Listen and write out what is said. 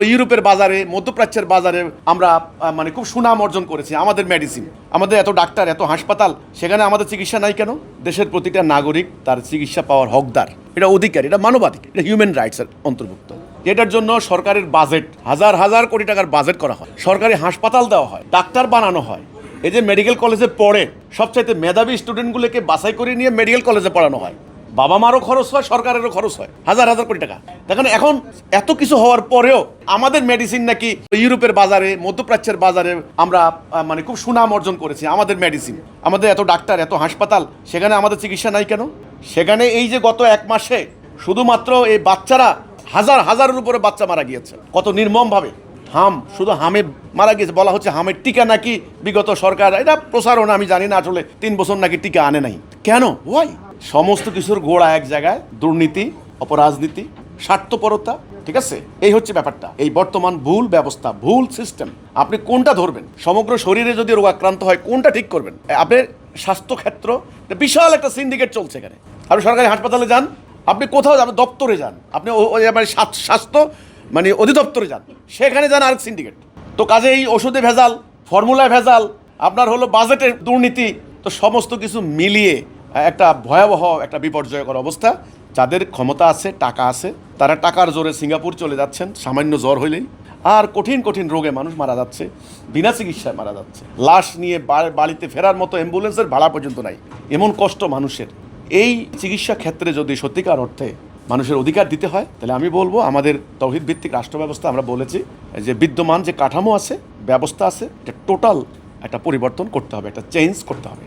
ইউরোপের বাজারে, মধ্যপ্রাচ্যের বাজারে আমরা মানে খুব সুনাম অর্জন করেছি। আমাদের মেডিসিন, আমাদের এত ডাক্তার, এত হাসপাতাল, সেখানে আমাদের চিকিৎসা নাই কেন? দেশের প্রতিটা নাগরিক তার চিকিৎসা পাওয়ার হকদার, এটা অধিকার, এটা মানবাধিকার, এটা হিউম্যান রাইটসের অন্তর্ভুক্ত। এটার জন্য সরকারের বাজেট, হাজার হাজার কোটি টাকার বাজেট করা হয়, সরকারি হাসপাতাল দেওয়া হয়, ডাক্তার বানানো হয়। এই যে মেডিকেল কলেজে পড়ে সবচাইতে মেধাবী স্টুডেন্টগুলোকে বাছাই করে নিয়ে মেডিকেল কলেজে পড়ানো হয়। বাবা মারও খরচ হয়, সরকারেরও খরচ হয়, হাজার হাজার কোটি টাকা। দেখেন এখন এত কিছু হওয়ার পরেও আমাদের মেডিসিন নাকি ইউরোপের বাজারে, মধ্যপ্রাচ্যের বাজারে আমরা মানে খুব সুনাম অর্জন করেছি। আমাদের মেডিসিন, আমাদের এত ডাক্তার, এত হাসপাতাল, সেখানে আমাদের চিকিৎসা নাই কেন? সেখানে এই যে গত এক মাসে শুধুমাত্র এই বাচ্চারা হাজার হাজারের উপরে বাচ্চা মারা গিয়েছে, কত নির্মমভাবে। শুধু হামে মারা গিয়েছে, বলা হচ্ছে হামের টিকা নাকি বিগত সরকার, এটা প্রচারণা, আমি জানি না আসলে 3 বছর নাকি টিকা আনে নাই কেন, ওয়াই? সমস্ত কিছুর গোড়া এক জায়গায়, দুর্নীতি, অপরাজনীতি, স্বার্থপরতা, ঠিক আছে? এই হচ্ছে ব্যাপারটা। এই বর্তমান ভুল ব্যবস্থা, ভুল সিস্টেম, আপনি কোনটা ধরবেন? সমগ্র শরীরে যদি রোগাক্রান্ত হয় কোনটা ঠিক করবেন? আপনার স্বাস্থ্যক্ষেত্র বিশাল একটা সিন্ডিকেট চলছে এখানে। আপনি সরকারি হাসপাতালে যান, আপনি কোথাও যাবেন, দপ্তরে যান, আপনি স্বাস্থ্য মানে অধিদপ্তরে যান, সেখানে যান আরেক সিন্ডিকেট। তো কাজে এই ওষুধে ভেজাল, ফর্মুলায় ভেজাল, আপনার হলো বাজেটের দুর্নীতি, তো সমস্ত কিছু মিলিয়ে একটা ভয়াবহ, একটা বিপর্যয়কর অবস্থা। যাদের ক্ষমতা আছে, টাকা আছে, তারা টাকার জোরে সিঙ্গাপুর চলে যাচ্ছেন সামান্য জ্বর হইলেই, আর কঠিন কঠিন রোগে মানুষ মারা যাচ্ছে, বিনা চিকিৎসায় মারা যাচ্ছে। লাশ নিয়ে বাড়িতে ফেরার মতো অ্যাম্বুলেন্সের ভাড়া পর্যন্ত নাই, এমন কষ্ট মানুষের। এই চিকিৎসা ক্ষেত্রে যদি সত্যিকার অর্থে মানুষের অধিকার দিতে হয়, তাহলে আমি বলবো আমাদের তৌহিদ ভিত্তিক রাষ্ট্র ব্যবস্থা, আমরা বলেছি যে বিদ্যমান যে কাঠামো আছে, ব্যবস্থা আছে, এটা টোটাল একটা পরিবর্তন করতে হবে, একটা চেঞ্জ করতে হবে।